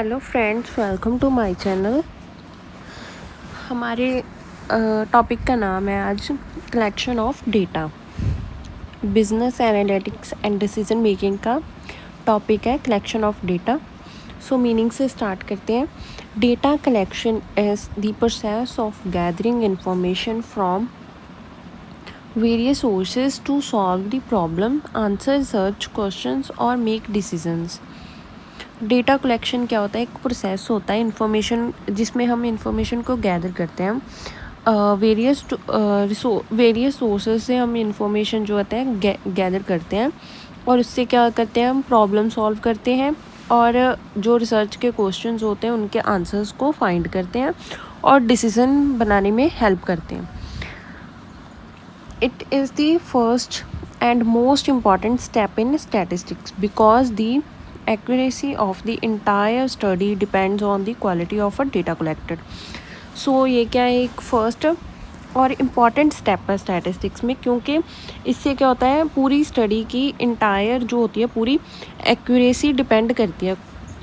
Hello friends, welcome to my channel. हमारे topic का नाम है आज collection of data. Business analytics and decision making का टॉपिक है collection of data. So meaning से स्टार्ट करते हैं। Data collection is the process of gathering information from various sources to solve the problem, answer search questions और make decisions। Data collection क्या होता है? एक प्रोसेस होता है इन्फॉर्मेशन जिसमें हम इंफॉर्मेशन को गैदर करते हैं। वेरियस सोर्सेज से हम इंफॉर्मेशन जो होता है गैदर करते हैं और उससे क्या करते हैं, हम प्रॉब्लम सॉल्व करते हैं और जो रिसर्च के क्वेश्चंस होते हैं उनके आंसर्स को फाइंड करते हैं और डिसीजन बनाने में हेल्प करते हैं। It is the first and most important step in statistics because the accuracy of the entire study depends on the quality of a data collected। So ये क्या है, एक फर्स्ट और इम्पॉर्टेंट स्टेप है स्टैटिस्टिक्स में, क्योंकि इससे क्या होता है, पूरी स्टडी की इंटायर जो होती है पूरी एक्यूरेसी डिपेंड करती है।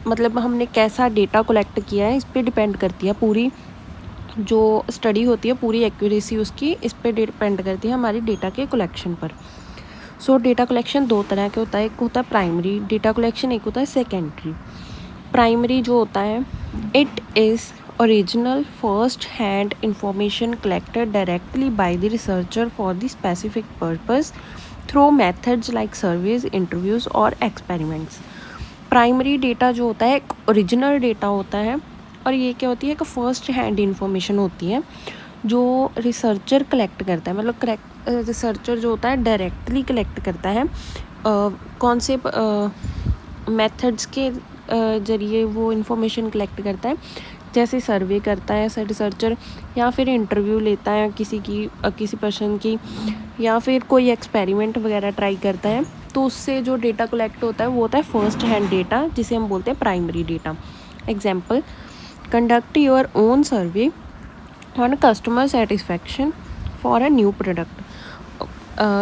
मतलब हमने कैसा डेटा कलेक्ट किया है इस पर डिपेंड करती है पूरी जो स्टडी होती है, पूरी एक्यूरेसी उसकी इस पे डिपेंड करती है हमारी डेटा के कलेक्शन पर। सो डेटा कलेक्शन दो तरह के होता है, एक होता है प्राइमरी डेटा कलेक्शन, एक होता है सेकेंडरी। प्राइमरी जो होता है, it is original first hand information collected directly by the researcher for the specific purpose through methods like surveys, interviews और एक्सपेरिमेंट्स। प्राइमरी डेटा जो होता है एक ओरिजिनल डेटा होता है और ये क्या होती है, एक फर्स्ट हैंड इंफॉर्मेशन होती है जो रिसर्चर कलेक्ट करता है। मतलब रिसर्चर जो होता है डायरेक्टली कलेक्ट करता है कौन से मेथड्स के ज़रिए वो इंफॉर्मेशन कलेक्ट करता है। जैसे सर्वे करता है ऐसा रिसर्चर, या फिर इंटरव्यू लेता है किसी पर्सन की, या फिर कोई एक्सपेरिमेंट वगैरह ट्राई करता है, तो उससे जो डेटा कलेक्ट होता है वो होता है फर्स्ट हैंड डेटा, जिसे हम बोलते हैं primary data. Example, conduct your own survey on customer satisfaction for a new product।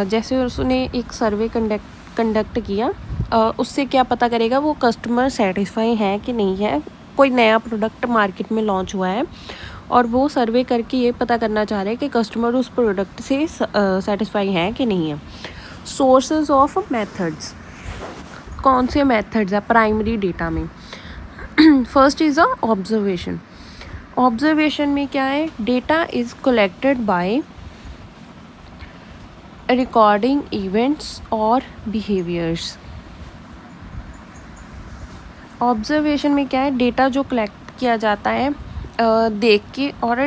जैसे उसने एक सर्वे कंडक्ट किया, उससे क्या पता करेगा वो कस्टमर सेटिस्फाई है कि नहीं है। कोई नया प्रोडक्ट मार्केट में लॉन्च हुआ है और वो सर्वे करके ये पता करना चाह रहे हैं कि कस्टमर उस प्रोडक्ट से सेटिस्फाई है कि नहीं है। सोर्सेज ऑफ मेथड्स, कौन से मेथड्स है प्राइमरी डेटा में? First is a observation. Observation में क्या है, data is collected by recording events और बिहेवियर्स। ऑब्जर्वेशन में क्या है, डेटा जो कलेक्ट किया जाता है देख के और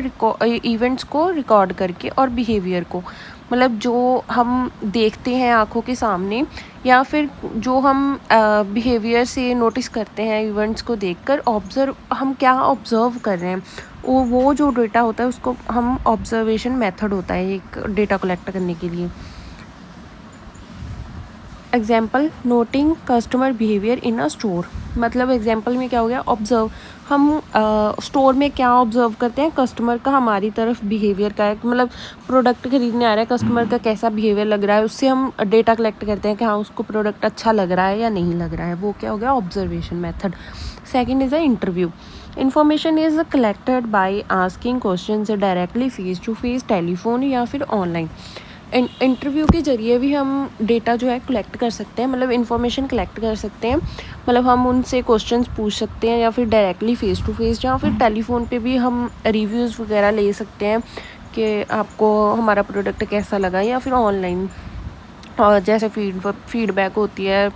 इवेंट्स को रिकॉर्ड करके और बिहेवियर को, मतलब जो हम देखते हैं आँखों के सामने या फिर जो हम बिहेवियर से नोटिस करते हैं इवेंट्स को देखकर। हम क्या ऑब्ज़र्व कर रहे हैं, वो जो डेटा होता है उसको हम ऑब्जर्वेशन मेथड होता है एक डेटा कलेक्ट करने के लिए। Example, noting customer behaviour in a store. मतलब एग्जाम्पल में क्या हो गया, ऑब्ज़र्व, हम स्टोर में क्या ऑब्ज़र्व करते हैं, कस्टमर का हमारी तरफ बिहेवियर का है। मतलब प्रोडक्ट खरीदने आ रहा है, कस्टमर का कैसा बिहेवियर लग रहा है, उससे हम डेटा कलेक्ट करते हैं कि हाँ उसको प्रोडक्ट अच्छा लग रहा है या नहीं लग रहा है। वो क्या हो गया, observation method. Second is a interview. Information is collected by asking question directly face to face, telephone या फिर ऑनलाइन। इंटरव्यू के ज़रिए भी हम डेटा जो है कलेक्ट कर सकते हैं, मतलब इन्फॉर्मेशन कलेक्ट कर सकते हैं। मतलब हम उनसे क्वेश्चंस पूछ सकते हैं या फिर डायरेक्टली फ़ेस टू फेस, या फिर टेलीफोन पे भी हम रिव्यूज़ वगैरह ले सकते हैं कि आपको हमारा प्रोडक्ट कैसा लगा, या फिर ऑनलाइन और जैसे फीडबैक होती है,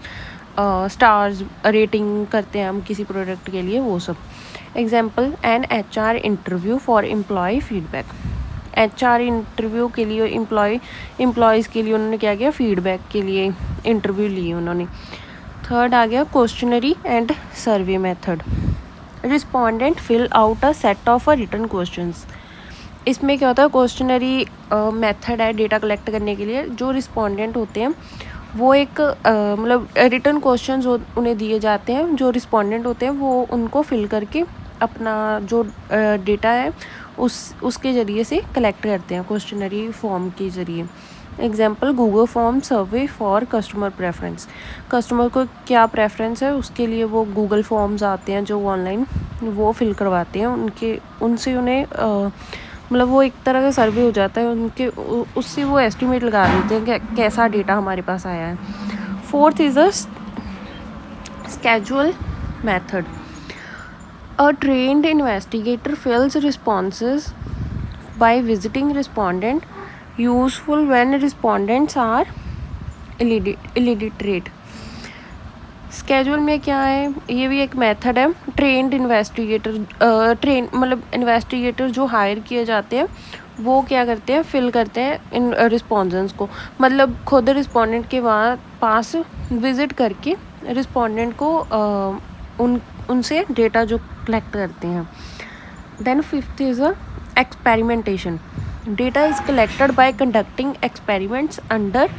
स्टार्स रेटिंग करते हैं हम किसी प्रोडक्ट के लिए, वो सब। Example, an HR interview for employ feedback. HR interview के लिए एम्प्लॉयज़ के लिए उन्होंने क्या किया, फीडबैक के लिए इंटरव्यू लिए उन्होंने। थर्ड आ गया questionnaire and survey method. Respondent fill out a set of a written questions. इसमें क्या होता है, क्वेश्चनरी मेथड है डेटा कलेक्ट करने के लिए। जो रिस्पोंडेंट होते हैं वो एक मतलब रिटन क्वेश्चंस उन्हें दिए जाते हैं, जो रिस्पोंडेंट होते हैं वो उनको फिल करके अपना जो डेटा है उसके ज़रिए से कलेक्ट करते हैं क्वेश्चनरी फॉर्म के ज़रिए। Example Google form survey for customer preference, customer को क्या प्रेफरेंस है उसके लिए वो गूगल फॉर्म्स आते हैं जो ऑनलाइन वो फिल करवाते हैं, उनसे उन्हें मतलब वो एक तरह का सर्वे हो जाता है उनके, उससे वो एस्टिमेट लगा देते हैं कि कैसा डेटा हमारे पास आया है। Fourth is a schedule method. A trained investigator fills responses by visiting respondent, useful when respondents are illiterate. Schedule में क्या है, ये भी एक मेथड है। ट्रेंड इन्वेस्टिगेटर मतलब इन्वेस्टिगेटर जो हायर किए जाते हैं वो क्या करते हैं, फिल करते हैं इन रिस्पॉन्सेंस को, मतलब खुद रिस्पोंडेंट के पास विज़िट करके रिस्पोंडेंट को उनसे डेटा जो कलेक्ट करते हैं। Then fifth is a experimentation, data is collected by conducting experiments under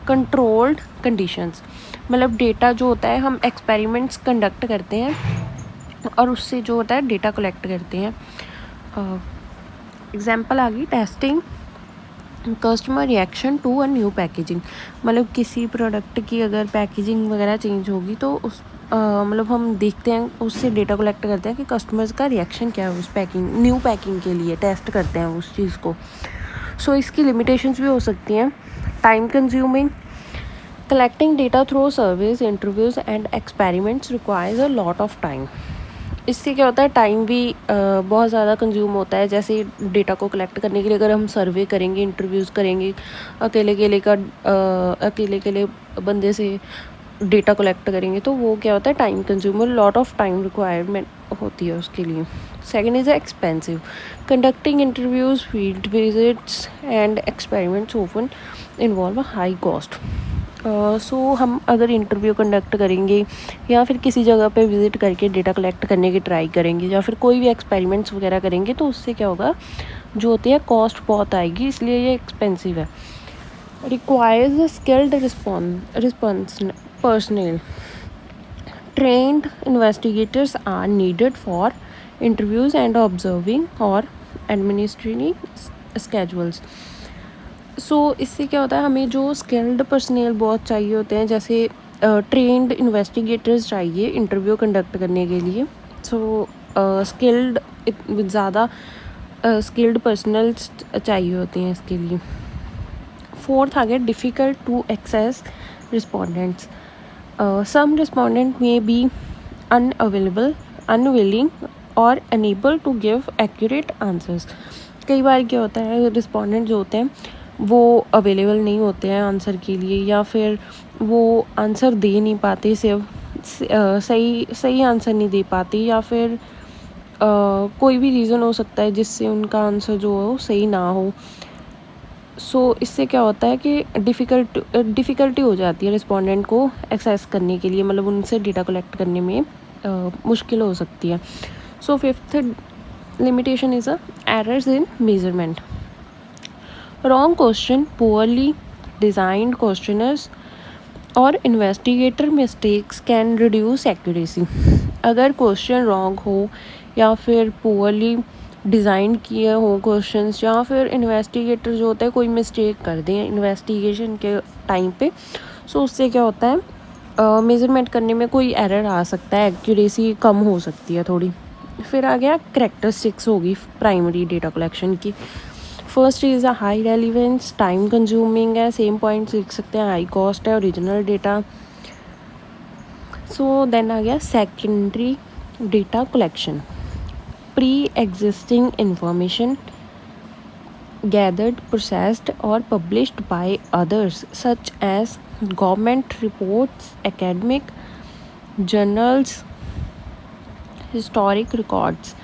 controlled conditions, मतलब डेटा जो होता है हम एक्सपेरिमेंट्स कंडक्ट करते हैं और उससे जो होता है डेटा कलेक्ट करते हैं। एग्जांपल आ गई testing customer reaction to a new packaging, मतलब किसी प्रोडक्ट की अगर पैकेजिंग वगैरह चेंज होगी तो उस मतलब हम देखते हैं, उससे डेटा कलेक्ट करते हैं कि कस्टमर्स का रिएक्शन क्या है उस न्यू पैकिंग के लिए, टेस्ट करते हैं उस चीज़ को। सो इसकी लिमिटेशंस भी हो सकती हैं। Time consuming, collecting data through surveys, interviews and experiments requires a lot of time. इससे क्या होता है, टाइम भी बहुत ज़्यादा कंज्यूम होता है। जैसे डेटा को कलेक्ट करने के लिए अगर हम सर्वे करेंगे, इंटरव्यूज़ करेंगे, अकेले बंदे से डेटा कलेक्ट करेंगे तो वो क्या होता है, time consumer, lot of time requirement होती है उसके लिए। Second is expensive, conducting interviews, field visits and experiments often involve high cost. So हम अगर इंटरव्यू कंडक्ट करेंगे या फिर किसी जगह पे विज़िट करके डेटा कलेक्ट करने की ट्राई करेंगे या फिर कोई भी एक्सपेरिमेंट्स वगैरह करेंगे तो उससे क्या होगा, जो होती है कॉस्ट बहुत आएगी, इसलिए ये एक्सपेंसिव है। Requires a skilled response personnel, trained investigators are needed for interviews and observing or administering schedules. सो इससे क्या होता है, हमें जो स्किल्ड पर्सनल बहुत चाहिए होते हैं, जैसे ट्रेंड इन्वेस्टिगेटर्स चाहिए इंटरव्यू कंडक्ट करने के लिए। सो स्किल्ड ज़्यादा स्किल्ड पर्सनल्स चाहिए होते हैं इसके लिए। फोर्थ आ गया difficult to access respondents, some respondent may be unavailable, unwilling or unable to give accurate answers. कई बार क्या होता है, रिस्पोंडेंट जो होते हैं वो अवेलेबल नहीं होते हैं आंसर के लिए, या फिर वो आंसर दे नहीं पाते, सिर्फ सही आंसर नहीं दे पाते, या फिर कोई भी रीज़न हो सकता है जिससे उनका आंसर जो हो सही ना हो। सो इससे क्या होता है कि डिफ़िकल्टी हो जाती है रिस्पोंडेंट को एक्सेस करने के लिए, मतलब उनसे डेटा कलेक्ट करने में मुश्किल हो सकती है। So fifth limitation is a errors in measurement, wrong question, poorly designed questioners और investigator mistakes can reduce accuracy. अगर क्वेश्चन रॉन्ग हो या फिर पुअरली डिज़ाइन किए हो क्वेश्चंस, या फिर इन्वेस्टिगेटर जो होता है कोई मिस्टेक कर दें इन्वेस्टिगेशन के टाइम पे, सो उससे क्या होता है, मेज़रमेंट करने में कोई एरर आ सकता है, एक्यूरेसी कम हो सकती है थोड़ी। फिर आ गया करैक्टरिस्टिक्स होगी प्राइमरी डेटा कलेक्शन की। First is a high relevance, time consuming है, सेम पॉइंट्स लिख सकते हैं, हाई कॉस्ट है, ओरिजिनल डेटा। सो देन आ गया secondary data collection, pre-existing information gathered, processed or published by others such as government reports, academic journals, historic records।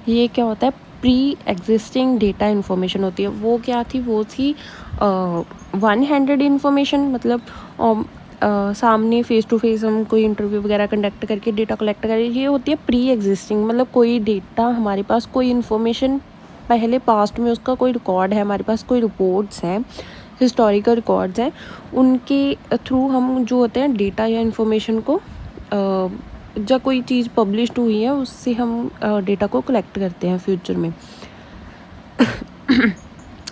ये क्या होता है, प्री एग्जिस्टिंग डेटा इन्फॉर्मेशन होती है। वो क्या थी, वो थी वन हैंडेड इन्फॉर्मेशन, मतलब सामने फेस टू फेस हम कोई इंटरव्यू वगैरह कंडक्ट करके डेटा कलेक्ट करें, ये होती है प्री एग्जिस्टिंग, मतलब कोई डेटा हमारे पास, कोई इन्फॉर्मेशन पहले पास्ट में उसका कोई रिकॉर्ड है, हमारे पास कोई रिपोर्ट्स हैं, हिस्टोरिकल रिकॉर्ड्स हैं, उनके थ्रू हम जो होते हैं डेटा या इन्फॉर्मेशन को जब कोई चीज़ पब्लिश्ड हुई है उससे हम डेटा को कलेक्ट करते हैं फ्यूचर में।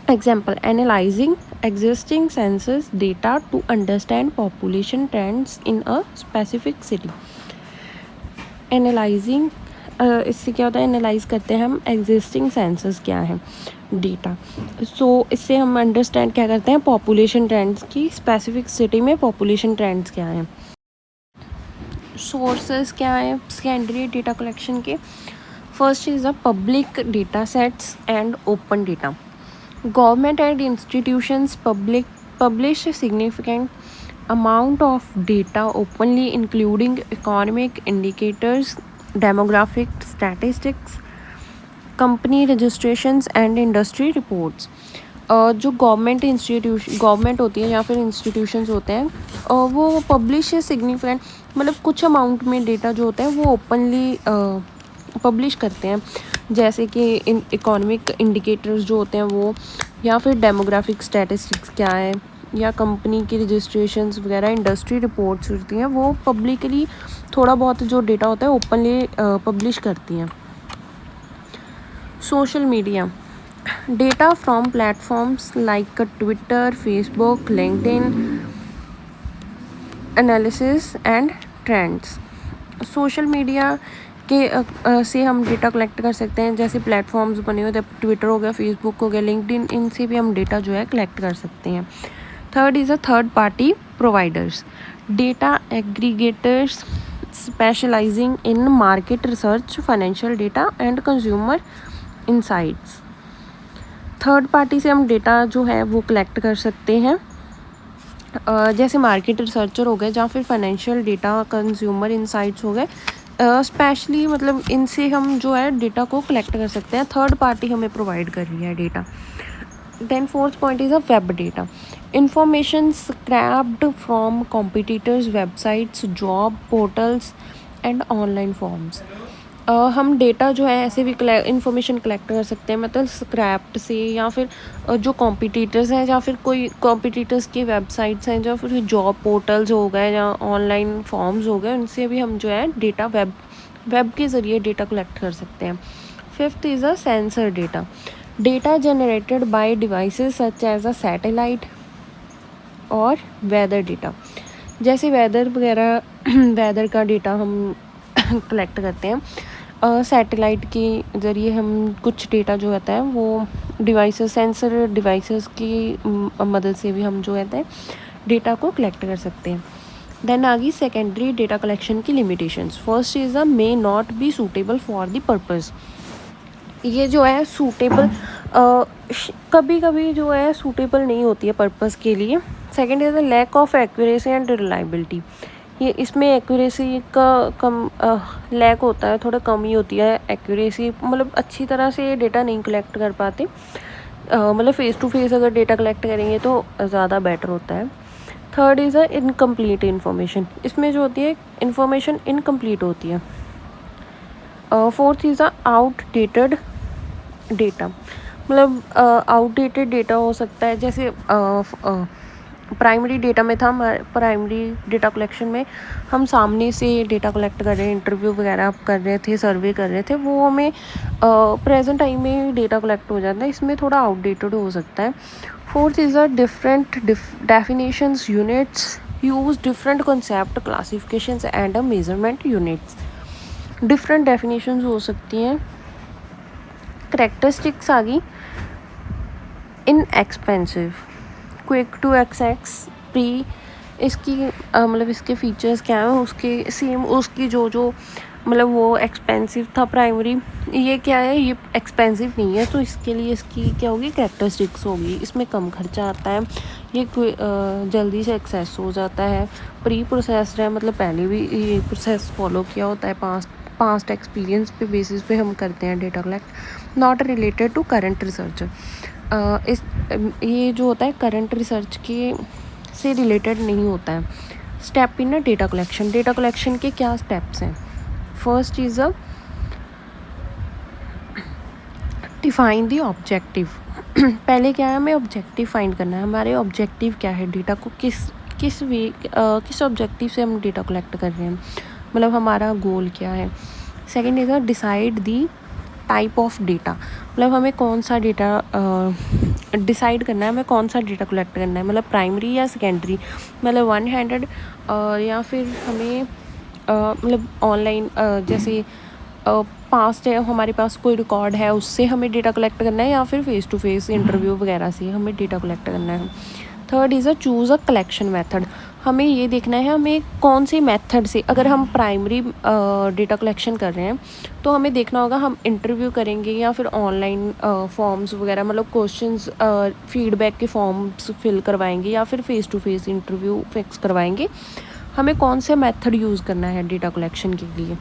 Example, analyzing existing census data to understand population trends in a specific city. Analysing, इससे क्या होता है, एनालाइज करते हैं हम एग्जिस्टिंग सेंसस क्या है डेटा, सो इससे हम अंडरस्टैंड क्या करते हैं पॉपुलेशन ट्रेंड्स की, स्पेसिफिक सिटी में पॉपुलेशन ट्रेंड्स क्या हैं. सोर्सेज क्या है सेकेंडरी डेटा कलेक्शन के. First is the public data sets and open data. Government and institutions publish a significant amount of data openly, including economic indicators, demographic statistics, company registrations and industry reports. जो government होती है या फिर institutions होते हैं, वो publish significant, मतलब कुछ अमाउंट में डेटा जो होता है वो ओपनली पब्लिश करते हैं, जैसे कि इकोनॉमिक इंडिकेटर्स जो होते हैं वो, या फिर डेमोग्राफिक स्टैटिस्टिक्स क्या है, या कंपनी की रजिस्ट्रेशंस वगैरह, इंडस्ट्री रिपोर्ट्स होती हैं, वो पब्लिकली थोड़ा बहुत जो डेटा होता है ओपनली पब्लिश करती हैं. Social media data from platforms like Twitter, Facebook, LinkedIn, analysis and trends. Social media के से हम डेटा कलेक्ट कर सकते हैं, जैसे प्लेटफॉर्म्स बने हुए थे, ट्विटर हो गया, फेसबुक हो गया, लिंक्डइन, इनसे भी हम डेटा जो है कलेक्ट कर सकते हैं. Third is a third party providers. Data aggregators specialising in market research, financial data and consumer insights. Third party से हम डेटा जो है वो कलेक्ट कर सकते हैं, जैसे मार्केट रिसर्चर हो गए, या फिर फाइनेंशियल डेटा, कंज्यूमर इंसाइट्स हो गए. स्पेशली मतलब इनसे हम जो है डेटा को कलेक्ट कर सकते हैं, थर्ड पार्टी हमें प्रोवाइड कर रही है data. Then fourth point is a web data. Information scraped from competitors websites, job portals and online forms. हम डेटा जो है ऐसे भी इंफॉर्मेशन कलेक्ट कर सकते हैं, मतलब स्क्रैप्ड से, या फिर जो कॉम्पिटिटर्स हैं, या फिर कोई कॉम्पिटिटर्स की वेबसाइट्स हैं, या फिर जॉब पोर्टल्स हो गए, या ऑनलाइन फॉर्म्स हो गए, उनसे भी हम जो है डेटा वेब के ज़रिए डेटा कलेक्ट कर सकते हैं. Fifth is a sensor data. Data generated by devices such as a satellite और वेदर डेटा. जैसे वेदर वगैरह वेदर का डेटा हम कलेक्ट करते हैं, सैटेलाइट के ज़रिए हम कुछ डेटा जो होता है वो डिवाइसेस, सेंसर डिवाइसेस की मदद से भी हम जो होता है डेटा को कलेक्ट कर सकते हैं. देन आ गई सेकेंडरी डेटा कलेक्शन की limitations. First is a may not be suitable for the purpose. ये जो है सूटेबल कभी कभी जो है सूटेबल नहीं होती है पर्पज़ के लिए. Second is the lack of accuracy and reliability. ये इसमें एक्यूरेसी का कम लैक होता है, थोड़ा कमी होती है एक्यूरेसी, मतलब अच्छी तरह से डेटा नहीं कलेक्ट कर पाते, मतलब फ़ेस टू फेस अगर डेटा कलेक्ट करेंगे तो ज़्यादा बेटर होता है. Third is a incomplete information. इसमें जो होती है इन्फॉर्मेशन इनकम्प्लीट होती है. Fourth is a outdated data. मतलब आउटडेटेड डेटा हो सकता है, जैसे प्राइमरी डेटा में था, हमारे प्राइमरी डेटा कलेक्शन में हम सामने से डेटा कलेक्ट कर रहे हैं, इंटरव्यू वगैरह कर रहे थे, सर्वे कर रहे थे, वो हमें प्रेजेंट टाइम में डेटा कलेक्ट हो जाता है, इसमें थोड़ा आउटडेटेड हो सकता है. Fourth is a different definitions units use different concept classifications and a measurement units. Different definitions हो सकती हैं. करैक्टरिस्टिक्स आ गई. Inexpensive, quick to access, pre, इसकी मतलब इसके फीचर्स क्या हैं, उसके सेम उसकी जो मतलब वो एक्सपेंसिव था प्राइमरी, ये क्या है, ये एक्सपेंसिव नहीं है, तो इसके लिए इसकी क्या होगी, कैरेक्टरिस्टिक्स होगी. इसमें कम खर्चा आता है, ये जल्दी से एक्सेस हो जाता है. प्री प्रोसेस्ड है, मतलब पहले भी ये प्रोसेस फॉलो किया होता है, पास्ट एक्सपीरियंस पे बेसिस पे हम करते हैं data collect. Not related to current research. ये जो होता है करंट रिसर्च के से रिलेटेड नहीं होता है. Step in data collection. Data collection के क्या स्टेप्स हैं. First is a define the objective. पहले क्या है, हमें ऑब्जेक्टिव फाइंड करना है. हमारे ऑब्जेक्टिव क्या है, डेटा को किस ऑब्जेक्टिव से हम डेटा कलेक्ट कर रहे हैं, मतलब हमारा गोल क्या है. Second is decide the type of data. मतलब हमें कौन सा डेटा डिसाइड करना है हमें कौन सा डेटा कलेक्ट करना है, मतलब प्राइमरी या सेकेंडरी, मतलब वन हैंडेड या फिर हमें मतलब ऑनलाइन जैसे पास्ट है हमारे पास कोई रिकॉर्ड है उससे हमें डेटा कलेक्ट करना है, या फिर फेस टू फेस इंटरव्यू वगैरह से हमें डेटा कलेक्ट करना है। Third is choose a collection method. हमें ये देखना है हमें कौन से मेथड से, अगर हम प्राइमरी डेटा कलेक्शन कर रहे हैं तो हमें देखना होगा हम इंटरव्यू करेंगे या फिर ऑनलाइन फॉर्म्स वगैरह, मतलब क्वेश्चंस फीडबैक के फॉर्म्स फिल करवाएंगे या फिर face to face interview fix करवाएंगे। हमें कौन से मेथड यूज़ करना है डेटा कलेक्शन के लिए।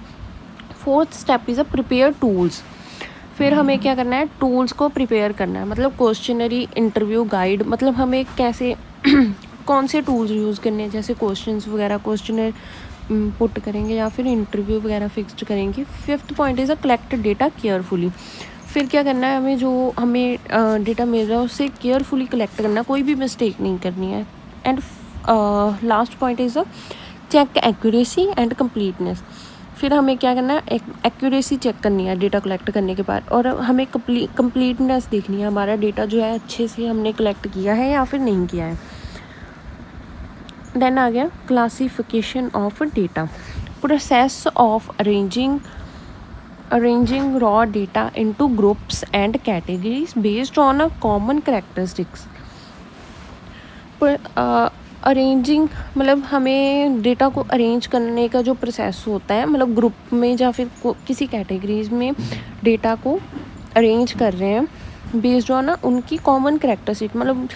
Fourth step is prepare tools. फिर हमें क्या करना है, टूल्स को प्रिपेयर करना है, मतलब क्वेश्चनरी, इंटरव्यू गाइड, मतलब हमें कैसे कौन से टूल्स यूज़ करने हैं, जैसे क्वेश्चंस वगैरह क्वेश्चनर पुट करेंगे या फिर इंटरव्यू वगैरह फिक्स्ड करेंगे। Fifth point is collect data carefully. फिर क्या करना है, हमें जो हमें डेटा मिल रहा है उससे केयरफुली कलेक्ट करना है, कोई भी मिस्टेक नहीं करनी है। And last point is check accuracy and completeness. फिर हमें क्या करना है, एक्यूरेसी चेक करनी है डेटा कलेक्ट करने के बाद, और हमें कम्प्लीटनेस देखनी है, हमारा डेटा जो है अच्छे से हमने कलेक्ट किया है या फिर नहीं किया है। देन आ गया classification of data, process of arranging raw data into groups and categories based on a common characteristics। Arranging मतलब हमें डेटा को अरेंज करने का जो प्रोसेस होता है, मतलब ग्रुप में या फिर किसी कैटेगरीज में डेटा को अरेंज कर रहे हैं बेस्ड ऑन उनकी कॉमन करेक्टरिस्टिक, मतलब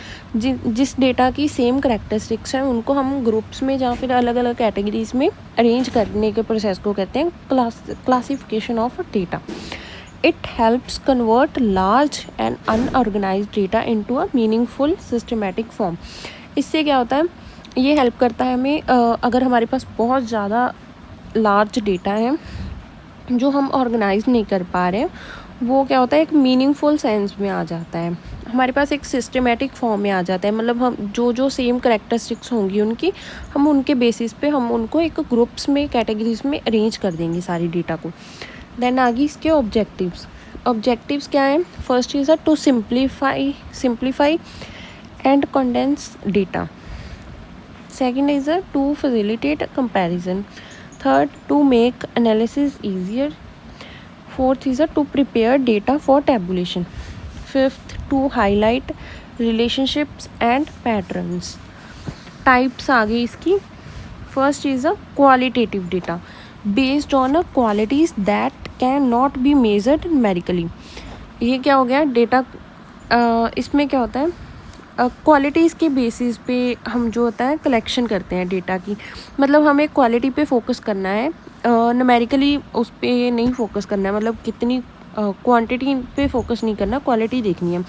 जिस डेटा की सेम करेक्टरिस्टिक्स हैं उनको हम ग्रुप्स में या फिर अलग अलग कैटेगरीज में अरेंज करने के प्रोसेस को कहते हैं classification of data. It helps convert large and unorganised data into a meaningful systematic form. इससे क्या होता है, ये हेल्प करता है हमें अगर हमारे पास बहुत ज़्यादा लार्ज डेटा है जो हम ऑर्गेनाइज नहीं कर पा रहे हैं, वो क्या होता है एक मीनिंगफुल सेंस में आ जाता है, हमारे पास एक सिस्टमेटिक फॉर्म में आ जाता है, मतलब हम जो सेम करेक्टरिस्टिक्स होंगी उनकी, हम उनके बेसिस पे हम उनको एक ग्रुप्स में कैटेगरीज में अरेंज कर देंगे सारी डेटा को। देन आगे इसके ऑब्जेक्टिव्स क्या हैं। First is to simplify and condense data. Second is to facilitate comparison. Third, to make analysis easier. Fourth is to prepare data for tabulation. Fifth, to highlight relationships and patterns. Types आ गई इसकी। First is qualitative data based on qualities that can not be measured numerically. ये क्या हो गया data, इसमें क्या होता है क्वालिटीज़ के बेसिस पे हम जो होता है कलेक्शन करते हैं डेटा की, मतलब हमें क्वालिटी पे फोकस करना है, न्यूमेरिकली उस पर नहीं फोकस करना है, मतलब कितनी क्वांटिटी पे फोकस नहीं करना, क्वालिटी देखनी है।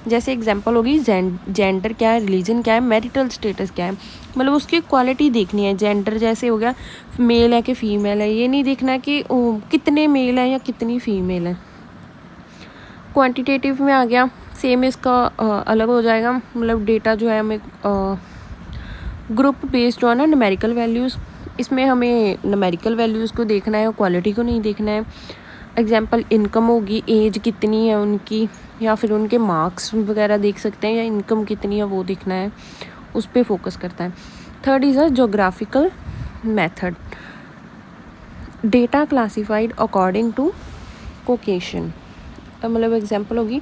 जैसे एग्जांपल होगी जेंडर क्या है, रिलीजन क्या है, मैरिटल स्टेटस क्या है, मतलब उसकी क्वालिटी देखनी है। जेंडर जैसे हो गया मेल है कि फ़ीमेल है, ये नहीं देखना कि कितने मेल हैं या कितनी फ़ीमेल है। क्वांटिटेटिव में आ गया, सेम इसका अलग हो जाएगा, मतलब डेटा जो है हमें group based on numerical values, इसमें हमें न्यूमेरिकल वैल्यूज़ को देखना है और क्वालिटी को नहीं देखना है। एग्जांपल इनकम होगी, एज कितनी है उनकी, या फिर उनके मार्क्स वगैरह देख सकते हैं, या इनकम कितनी है वो देखना है, उस पर फोकस करता है। Third is geographical method, data classified according to location, मतलब एग्जांपल होगी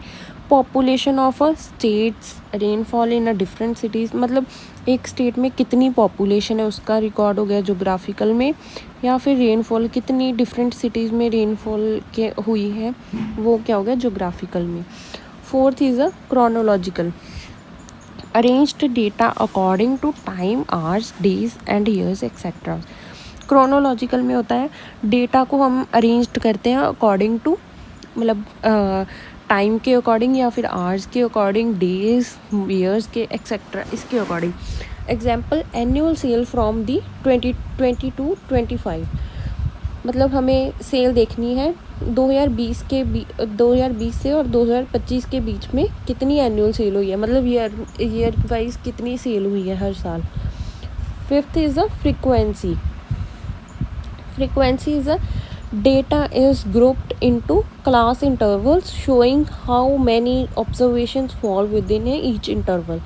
population of a states, rainfall in a different cities, मतलब एक स्टेट में कितनी पॉपुलेशन है उसका रिकॉर्ड हो गया जोग्राफिकल में, या फिर रेनफॉल कितनी डिफरेंट सिटीज़ में रेनफॉल के हुई है वो क्या हो गया जोग्राफिकल में। Fourth is a chronological, arranged data according to time, hours, days and years etcetera. Chronological में होता है डेटा को हम अरेंज्ड करते हैं अकॉर्डिंग टू, मतलब टाइम के अकॉर्डिंग या फिर आवर्स के अकॉर्डिंग, डेज, ईयर्स के एक्सेट्रा, इसके according. Example annual sale from the 2020 to 25, मतलब हमें सेल देखनी है 2020 से और 2025 के बीच में कितनी एनुअल सेल हुई है, मतलब ईयर वाइज कितनी सेल हुई है हर साल। Fifth is a frequency is a data is grouped into class intervals showing how many observations fall within each interval.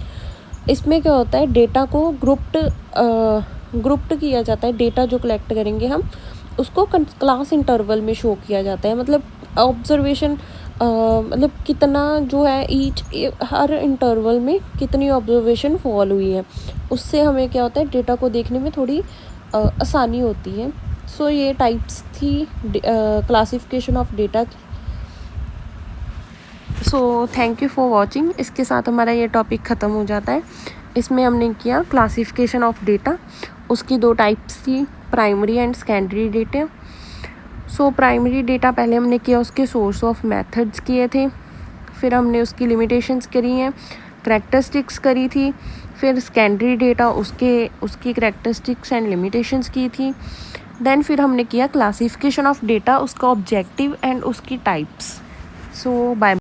इसमें क्या होता है, डेटा को ग्रुप्ड किया जाता है. डेटा जो कलेक्ट करेंगे हम उसको क्लास इंटरवल में शो किया जाता है. मतलब ऑब्जर्वेशन मतलब कितना जो है हर इंटरवल में कितनी ऑब्जर्वेशन फॉल हुई है, उससे हमें क्या होता है, डेटा को देखने में थोड़ी आसानी होती है. सो ये टाइप्स थी क्लासिफिकेशन ऑफ डेटा की. So thank you for watching. इसके साथ हमारा ये टॉपिक ख़त्म हो जाता है. इसमें हमने किया क्लासिफिकेशन ऑफ डेटा. उसकी 2 टाइप्स थी, primary and secondary data. So primary data पहले हमने किया, उसके सोर्स ऑफ मेथड्स किए थे. फिर हमने उसकी लिमिटेशंस करी हैं, करैक्टरिस्टिक्स करी थी. फिर सेकेंडरी डेटा उसकी करैक्टरिस्टिक्स एंड लिमिटेशंस की थी. देन फिर हमने किया क्लासिफिकेशन ऑफ डेटा, उसका ऑब्जेक्टिव एंड उसकी टाइप्स. सो बाय.